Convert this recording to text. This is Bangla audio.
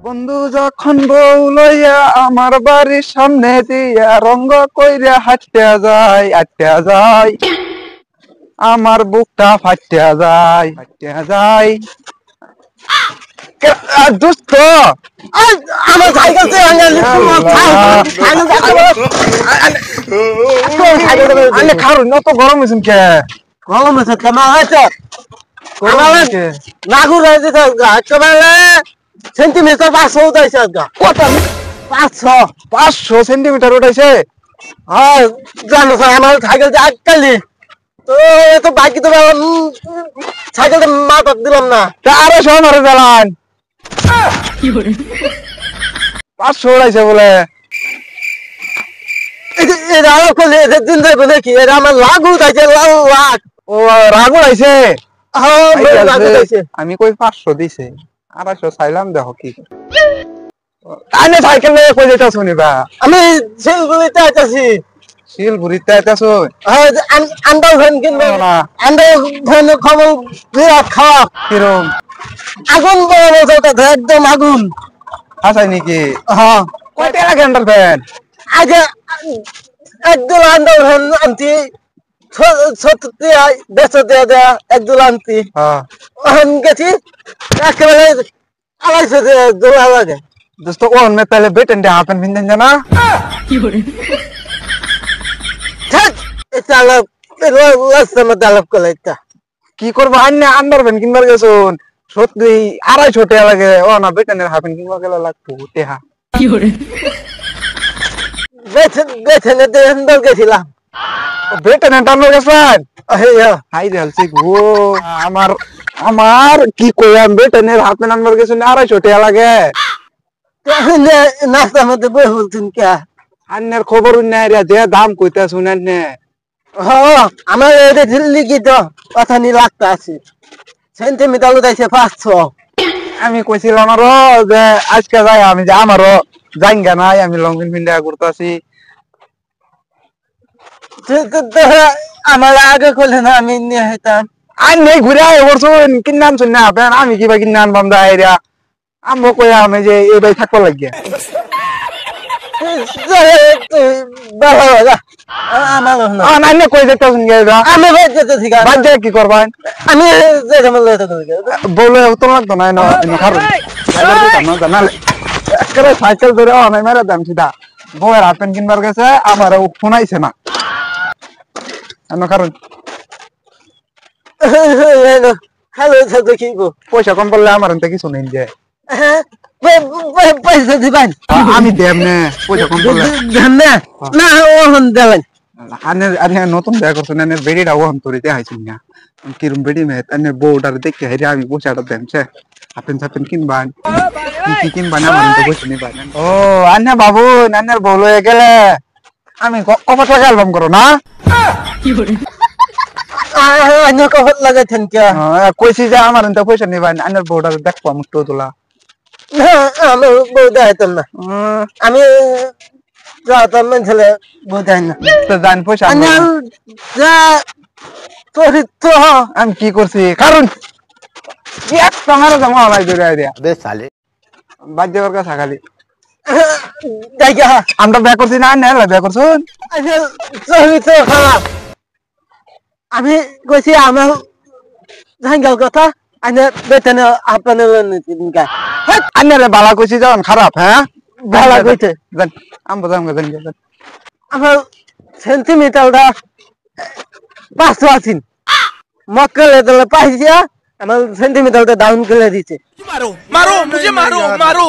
বন্ধু যখন বউ লইয়া আমার বাড়ির সামনে দিয়া রঙ্গ কইরা হাঁটিয়া যায় আমার বুকটা ফাটিয়া যায় দুস্থ আমার সাইকেল খারুন অত গরম হয়েছেন কে গরম হয়েছে কেমন হয়েছে নাগুর হয়েছে সেন্টিমিটার 500 উঠাইছে কত 500 সেন্টিমিটার উঠাইছে হ্যাঁ জানো আমার সাইকেল যে আটকালি তো বাকি তো সাইকেলটা মাথা দিলাম না আরো সব মারে জ্বালান 500 উঠাইছে বলে আমার লাগু উঠাইছে লাখ ও রাগ উঠাইছে আমি কই 500 দিছে 250 চাইলাম দেখো কি আনে সাইকেল নিয়ে কই যেটা শুনিবা আমি শিলগুড়িতে আইতাছি শিলগুড়িতে আইতাছ আন্ডার ভ্যান কিনবো না আন্ডার ভ্যান খবর বিরাট খারাপ কিরম আগুন বলতে একদম আগুন আসাই নাকি হ্যাঁ কয়টা লাগে আন্ডার ভ্যান আগে একদম আন্ডার ভ্যান আনতি একদম আনতি গেছি একেবারে 250 দোলা লাগে दोस्तों ओन में पहले बेटन दे हाथ में बिंदन जाना চালক রাস্তা মধ্যে আলাপ করলাইতা কি করব আন্নে আন্ডার ভ্যান কিনবার গেছুন সত্যি 250 টাকা লাগে ও না বেটনের হাফ প্যান্ট কিনবার গেলে লাগতো টাকা কি করে বেতনে দেন দল গেছিলাম বেটনে টানো গেছেন হাই রেলসি গো আমার কি কইম বেটনের হাফ প্যান্ট আনবার গেছুন 250 টাকা লাগে নাস্তার মধ্যে বই বলছেন কে আন্নের খবর নাই রে যে দাম কইতা শুনেন নে আমার লিখিত কথা নি লাগতে আছে সেন্টিমিটার উঠাইছে 500 আমি কইছিলাম আরো যে আজকে যাই আমি যে আমারও জাঙ্গা নাই আমি লঙ্গিন পিন্ডা করতেছি আমার আগে করলে না আমি নিয়ে হইতাম আর নেই ঘুরে আয় করছুন কিনাম শুন না আপনার আমি কিবা কিনে আনবাম দা এরিয়া আমো কই আমি যে এই ভাই থাকবো লাগিয়া আমি কই যেতে শুন গেলা আমি যেতে ঠিক আছে বাজে কি করবেন আমি যেতে বললে তো বলে তো লাগতো না না খারুন জানালে একবারে সাইকেল ধরে আমি মেরে দাম সিধা বউয়ের হাফ প্যান্ট কিনবার গেছে আমার ফোনাইছে না এনো কারণ হ্যালো তো কি গো পয়সা কম পড়লে আমার এনতে কিছু নেই যে পয়সা দিবেন আমি দেব না পয়সা কম পড়লে দেন না না ওহন দেবেন আরে নতুন দেখা করছেন এনে বেড়িটা ওহন তোরিতে আইছেন না কিরম বেড়ি মে এনে বউটার দেখে হেরে আমি পয়সাটা দেমছে আপেন ছাপেন কিনবান কি কিনবান আমার এনতে পয়সা নিবান ও আন্না বাবু নান্নার বউ লয়ে গেলে আমি কত টাকা অ্যালবাম করো না কি করে আন্না কত লাগাইছেন কে কইছি যে আমার এনতে পয়সা নিবান আন্নার বউটার দেখবো আমি তো তোলা আমি বউ দেখাইতাম না আমি যাতাম ছেলে বউ দেখাই না তো জান পয়সা আমি কি করছি কারণ এক টাকারও জমা হলাই ধরে আইডিয়া বেশ সালে বাদ দেওয়ার কথা খালি দেখা আমরা বিয়ে করছি না না বিয়ে করছুন খারাপ আমি কইছি আমার জাঙ্গাল কথা আনে বেতনে আপনার আন্নারে বালা কইছি যখন খারাপ হ্যাঁ ভালো কইছে জান আমবো জান আমার সেন্টিমিটারটা 500 আছেন মক্কলে দলে পাইছিয়া আমার সেন্টিমিটারটা ডাউন করে দিয়েছে मारो मुझे मारो